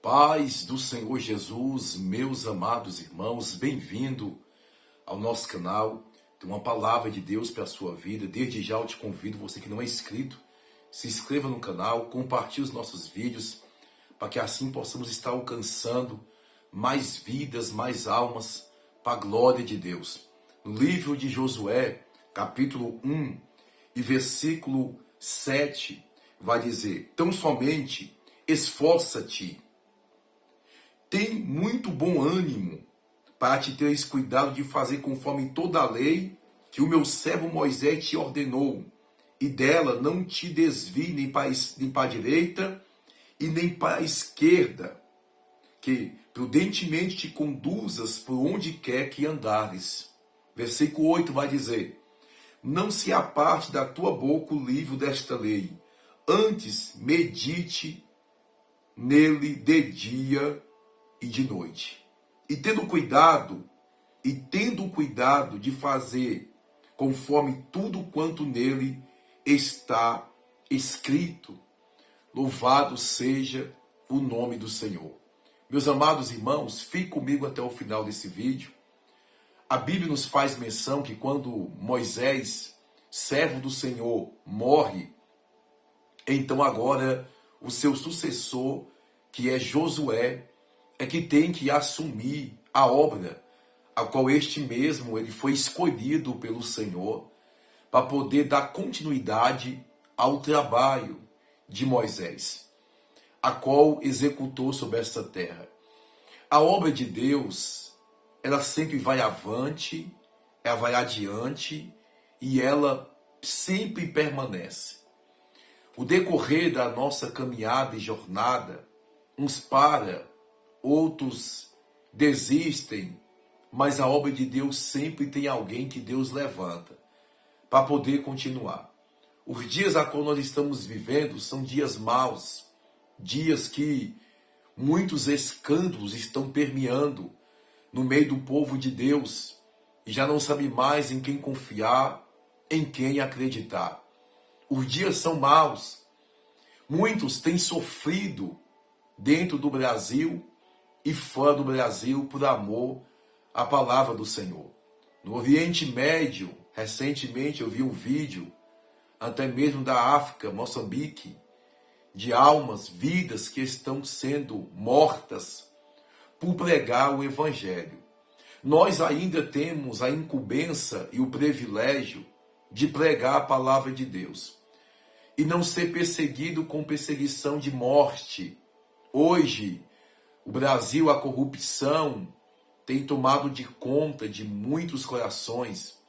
Paz do Senhor Jesus, meus amados irmãos, bem-vindo ao nosso canal. Tem uma palavra de Deus para a sua vida. Desde já eu te convido, você que não é inscrito, se inscreva no canal, compartilhe os nossos vídeos, para que assim possamos estar alcançando mais vidas, mais almas, para a glória de Deus. No livro de Josué, capítulo 1 e versículo 7, vai dizer: tão somente esforça-te, tem muito bom ânimo, para te teres cuidado de fazer conforme toda a lei que o meu servo Moisés te ordenou, e dela não te desvie nem para a direita e nem para a esquerda, que prudentemente te conduzas por onde quer que andares. Versículo 8 vai dizer: não se aparte da tua boca o livro desta lei, antes medite nele de dia e de noite, e tendo cuidado de fazer conforme tudo quanto nele está escrito. Louvado seja o nome do Senhor. Meus amados irmãos, fique comigo até o final desse vídeo. A Bíblia nos faz menção que quando Moisés, servo do Senhor, morre, então agora o seu sucessor, que é Josué, é que tem que assumir a obra, a qual este mesmo ele foi escolhido pelo Senhor para poder dar continuidade ao trabalho de Moisés, a qual executou sobre esta terra. A obra de Deus, ela sempre vai avante, ela vai adiante e ela sempre permanece. O decorrer da nossa caminhada e jornada, uns para, outros desistem, mas a obra de Deus sempre tem alguém que Deus levanta para poder continuar. Os dias a qual nós estamos vivendo são dias maus, dias que muitos escândalos estão permeando no meio do povo de Deus e já não sabe mais em quem confiar, em quem acreditar. Os dias são maus. Muitos têm sofrido dentro do Brasil e fora do Brasil por amor à palavra do Senhor. No Oriente Médio, recentemente eu vi um vídeo, até mesmo da África, Moçambique, de almas, vidas que estão sendo mortas por pregar o Evangelho. Nós ainda temos a incumbência e o privilégio de pregar a palavra de Deus e não ser perseguido com perseguição de morte. Hoje, o Brasil, a corrupção tem tomado de conta de muitos corações.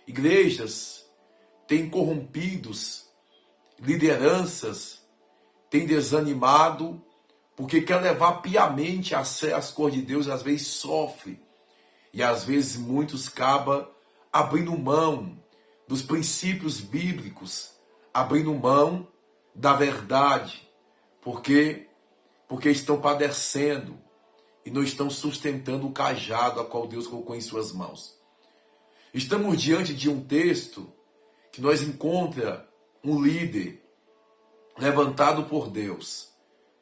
Igrejas têm corrompidos, lideranças têm desanimado, porque quer levar piamente a sério as coisas de Deus, e às vezes sofre. E às vezes muitos acabam abrindo mão dos princípios bíblicos, abrindo mão da verdade, porque estão padecendo e não estão sustentando o cajado a qual Deus colocou em suas mãos. Estamos diante de um texto que nós encontramos um líder levantado por Deus,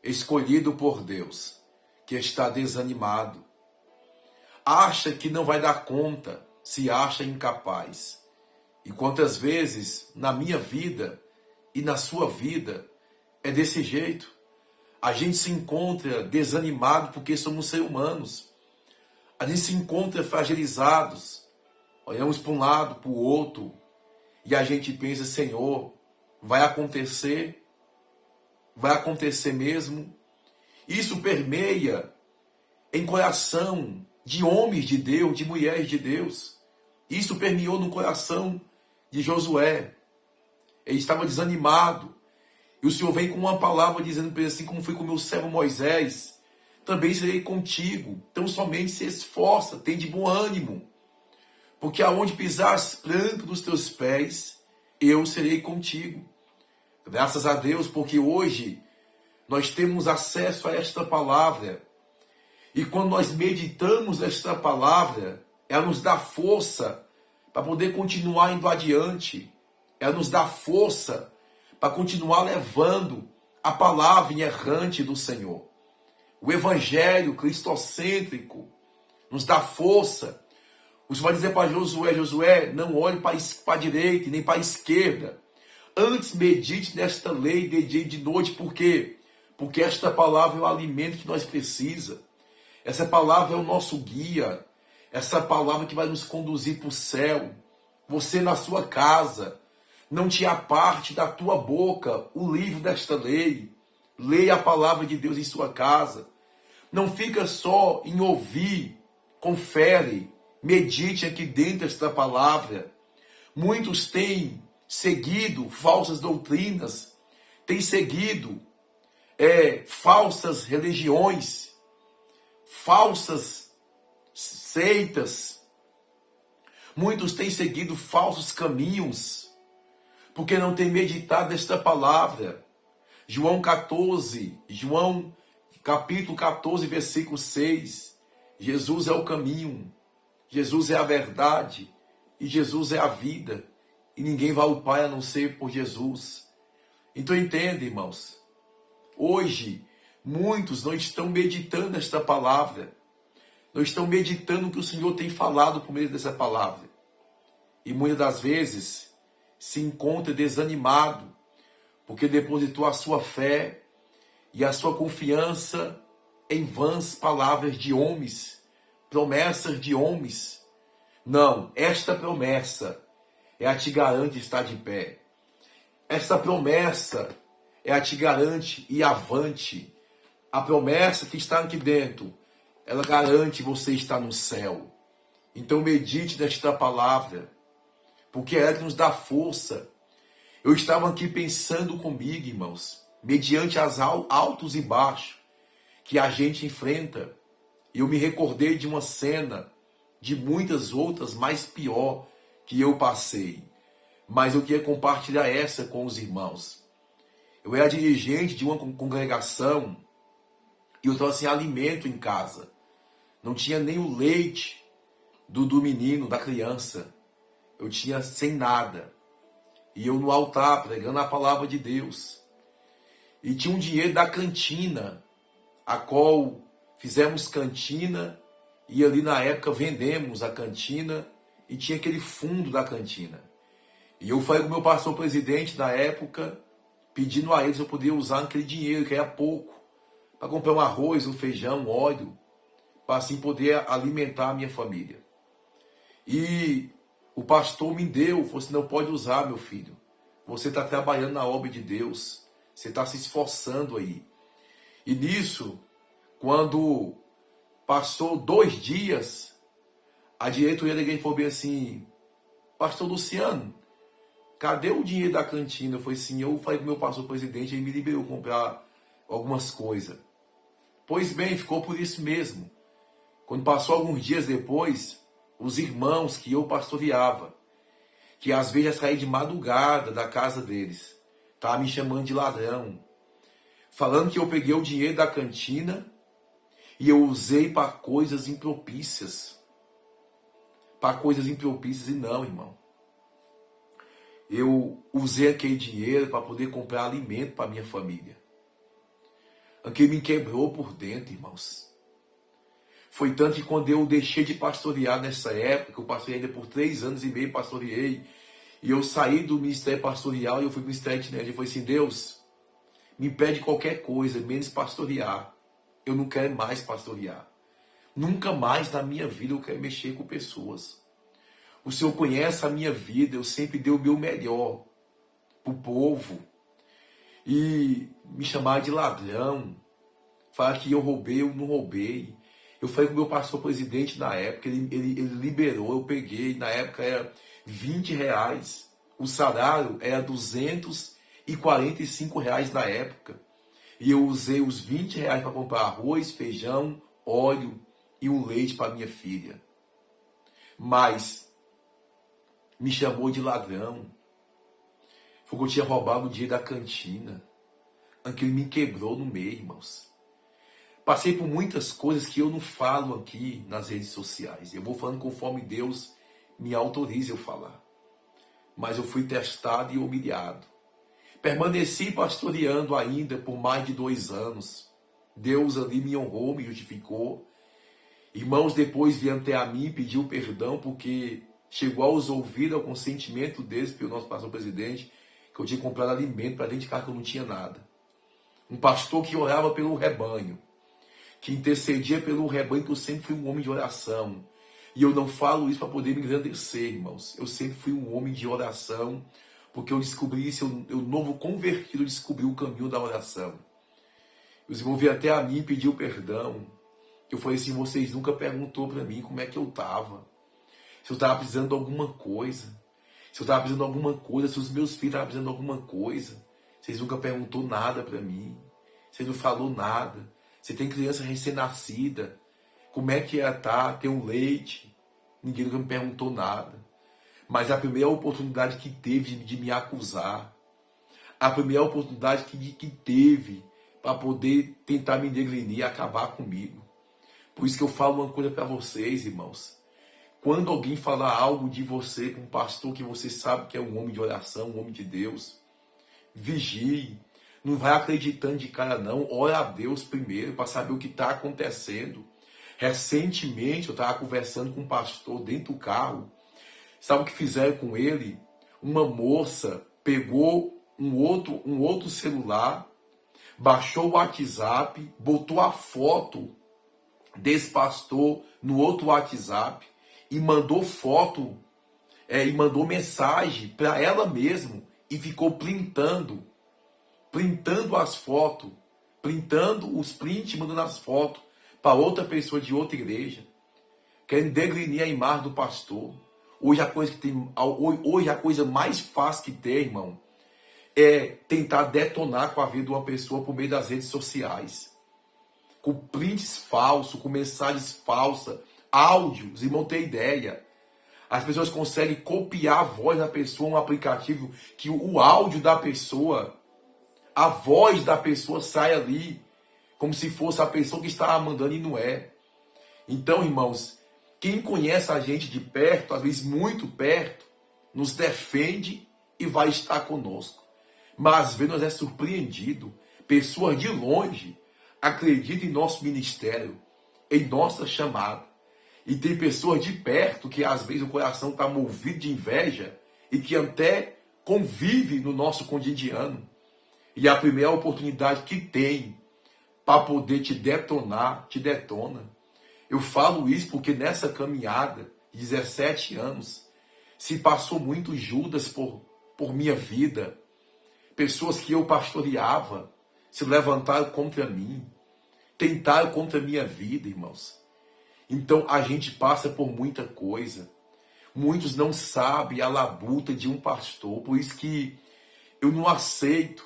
escolhido por Deus, que está desanimado, acha que não vai dar conta, se acha incapaz. E quantas vezes na minha vida e na sua vida é desse jeito? A gente se encontra desanimado porque somos seres humanos. A gente se encontra fragilizados. Olhamos para um lado, para o outro. E a gente pensa: Senhor, vai acontecer? Vai acontecer mesmo? Isso permeia em coração de homens de Deus, de mulheres de Deus. Isso permeou no coração de Josué. Ele estava desanimado. E o Senhor vem com uma palavra dizendo para ele assim: como foi com o meu servo Moisés, também serei contigo. Então somente se esforça, tem de bom ânimo. Porque aonde pisares planta dos teus pés, eu serei contigo. Graças a Deus, porque hoje nós temos acesso a esta palavra. E quando nós meditamos esta palavra, ela nos dá força para poder continuar indo adiante. Ela nos dá força para continuar levando a palavra inerrante do Senhor. O evangelho cristocêntrico nos dá força. Você vai dizer para Josué, Josué, não olhe para a direita nem para a esquerda. Antes medite nesta lei de dia e de noite. Por quê? Porque esta palavra é o alimento que nós precisamos. Essa palavra é o nosso guia. Essa palavra que vai nos conduzir para o céu. Você na sua casa, não te aparte da tua boca o livro desta lei. Leia a palavra de Deus em sua casa. Não fica só em ouvir, confere, medite aqui dentro desta palavra. Muitos têm seguido falsas doutrinas, têm seguido falsas religiões, falsas seitas. Muitos têm seguido falsos caminhos, porque não têm meditado esta palavra. João capítulo 14, versículo 6. Jesus é o caminho, Jesus é a verdade e Jesus é a vida. E ninguém vai ao Pai a não ser por Jesus. Então entende, irmãos. Hoje, muitos não estão meditando esta palavra. Não estão meditando o que o Senhor tem falado por meio dessa palavra. E muitas das vezes se encontra desanimado, porque depositou a sua fé e a sua confiança em vãs palavras de homens, promessas de homens. Não, esta promessa é a te garante estar de pé. Esta promessa é a te garante ir avante. A promessa que está aqui dentro, ela garante você estar no céu. Então medite nesta palavra, porque é ela que nos dá força. Eu estava aqui pensando comigo, irmãos, mediante as altos e baixos que a gente enfrenta. Eu me recordei de uma cena, de muitas outras mais pior que eu passei. Mas eu queria compartilhar essa com os irmãos. Eu era dirigente de uma congregação e eu estava sem alimento em casa. Não tinha nem o leite do menino, da criança. Eu tinha sem nada. E eu no altar, pregando a palavra de Deus. E tinha um dinheiro da cantina, a qual fizemos cantina, e ali na época vendemos a cantina, e tinha aquele fundo da cantina. E eu falei com o meu pastor presidente na época, pedindo a ele se eu podia usar aquele dinheiro, que era pouco, para comprar um arroz, um feijão, um óleo, para assim poder alimentar a minha família. E o pastor me deu, você não pode usar, meu filho. Você está trabalhando na obra de Deus. Você está se esforçando aí. E nisso, quando passou 2 dias, a diretoria da igreja falou bem assim, pastor Luciano, cadê o dinheiro da cantina? Eu falei assim, eu falei com o meu pastor presidente, ele me liberou comprar algumas coisas. Pois bem, ficou por isso mesmo. Quando passou alguns dias depois, os irmãos que eu pastoreava, que às vezes já saí de madrugada da casa deles, estavam me chamando de ladrão, falando que eu peguei o dinheiro da cantina e eu usei para coisas impropícias. Para coisas impropícias e não, irmão. Eu usei aquele dinheiro para poder comprar alimento para minha família. Aquele me quebrou por dentro, irmãos. Foi tanto que quando eu deixei de pastorear nessa época, eu pastoreei ainda por 3 anos e meio, pastoreei, e eu saí do ministério pastoral e eu fui para o ministério itinerante. Eu falei assim, Deus, me pede qualquer coisa, menos pastorear. Eu não quero mais pastorear. Nunca mais na minha vida eu quero mexer com pessoas. O Senhor conhece a minha vida, eu sempre dei o meu melhor para o povo. E me chamar de ladrão, falar que eu roubei, eu não roubei. Eu falei com o meu pastor presidente na época, ele liberou, eu peguei, na época era R$20, o salário era R$245 na época. E eu usei os R$20 para comprar arroz, feijão, óleo e um leite para minha filha. Mas me chamou de ladrão. Foi que eu tinha roubado o dinheiro da cantina. Aquilo me quebrou no meio, irmãos. Passei por muitas coisas que eu não falo aqui nas redes sociais. Eu vou falando conforme Deus me autoriza eu falar. Mas eu fui testado e humilhado. Permaneci pastoreando ainda por mais de 2 anos. Deus ali me honrou, me justificou. Irmãos depois vieram até a mim, pediu perdão, porque chegou aos ouvidos, ao consentimento deles, pelo nosso pastor presidente, que eu tinha comprado alimento para dentro de casa que eu não tinha nada. Um pastor que orava pelo rebanho, que intercedia pelo rebanho, que eu sempre fui um homem de oração. E eu não falo isso para poder me engrandecer, irmãos. Eu sempre fui um homem de oração, porque eu descobri isso, eu novo convertido, descobri o caminho da oração. Os irmãos vieram até a mim e pediu perdão. Eu falei assim, vocês nunca perguntou para mim como é que eu estava. Se eu estava precisando de alguma coisa. Se eu estava precisando de alguma coisa, se os meus filhos estavam precisando de alguma coisa. Vocês nunca perguntou nada para mim. Você não falou nada. Você tem criança recém-nascida. Como é que ia estar? Tem um leite. Ninguém nunca me perguntou nada. Mas a primeira oportunidade que teve de me acusar, a primeira oportunidade que teve para poder tentar me degrinir e acabar comigo. Por isso que eu falo uma coisa para vocês, irmãos. Quando alguém falar algo de você com um pastor que você sabe que é um homem de oração, um homem de Deus, vigie. Não vai acreditando de cara não. Ora a Deus primeiro para saber o que está acontecendo. Recentemente eu estava conversando com um pastor dentro do carro. Sabe o que fizeram com ele? Uma moça pegou um outro celular, baixou o WhatsApp, botou a foto desse pastor no outro WhatsApp e mandou foto, e mandou mensagem para ela mesma e ficou printando as fotos, printando os prints, mandando as fotos para outra pessoa de outra igreja, querendo degrinir a imagem do pastor. Hoje a coisa mais fácil que tem, irmão, é tentar detonar com a vida de uma pessoa por meio das redes sociais. Com prints falsos, com mensagens falsas, áudios, os irmãos têm ideia. As pessoas conseguem copiar a voz da pessoa, um aplicativo que o áudio da pessoa, a voz da pessoa sai ali, como se fosse a pessoa que está mandando e não é. Então, irmãos, quem conhece a gente de perto, às vezes muito perto, nos defende e vai estar conosco. Mas às vezes nós é surpreendido. Pessoas de longe acreditam em nosso ministério, em nossa chamada. E tem pessoas de perto que às vezes o coração está movido de inveja e que até convive no nosso cotidiano. E a primeira oportunidade que tem para poder te detonar, te detona. Eu falo isso porque nessa caminhada de 17 anos se passou muito Judas por minha vida. Pessoas que eu pastoreava se levantaram contra mim, tentaram contra a minha vida, irmãos. Então a gente passa por muita coisa. Muitos não sabem a labuta de um pastor, por isso que eu não aceito,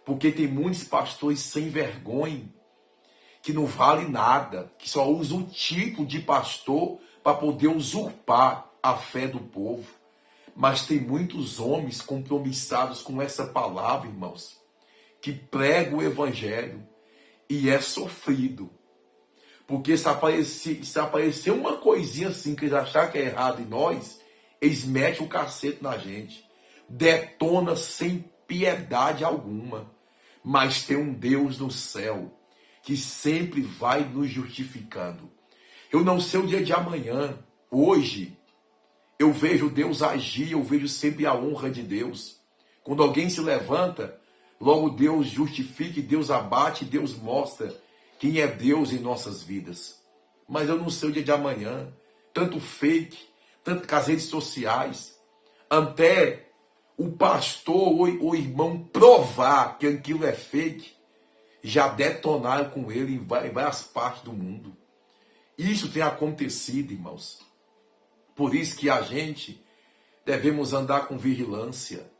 porque tem muitos pastores sem vergonha, que não vale nada, que só usa o título de pastor para poder usurpar a fé do povo. Mas tem muitos homens compromissados com essa palavra, irmãos, que pregam o evangelho e é sofrido. Porque se aparecer uma coisinha assim que eles acharem que é errado em nós, eles metem o cacete na gente. Detona sem piedade alguma. Mas tem um Deus no céu que sempre vai nos justificando. Eu não sei o dia de amanhã. Hoje, eu vejo Deus agir, eu vejo sempre a honra de Deus. Quando alguém se levanta, logo Deus justifica, Deus abate, Deus mostra quem é Deus em nossas vidas. Mas eu não sei o dia de amanhã. Tanto fake, tanto com as redes sociais, até o pastor ou o irmão provar que aquilo é fake, já detonaram com ele em várias partes do mundo. Isso tem acontecido, irmãos. Por isso que a gente devemos andar com vigilância.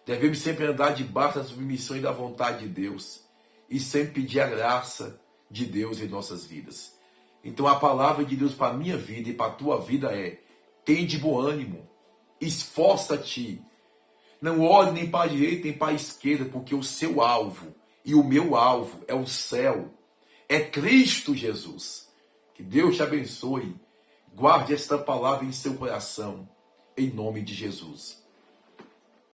Devemos sempre andar debaixo da submissão e da vontade de Deus. E sempre pedir a graça de Deus em nossas vidas. Então a palavra de Deus para a minha vida e para a tua vida é: tem de bom ânimo, esforça-te, não olhe nem para a direita nem para a esquerda, porque o seu alvo e o meu alvo é o céu, é Cristo Jesus. Que Deus te abençoe, guarde esta palavra em seu coração, em nome de Jesus.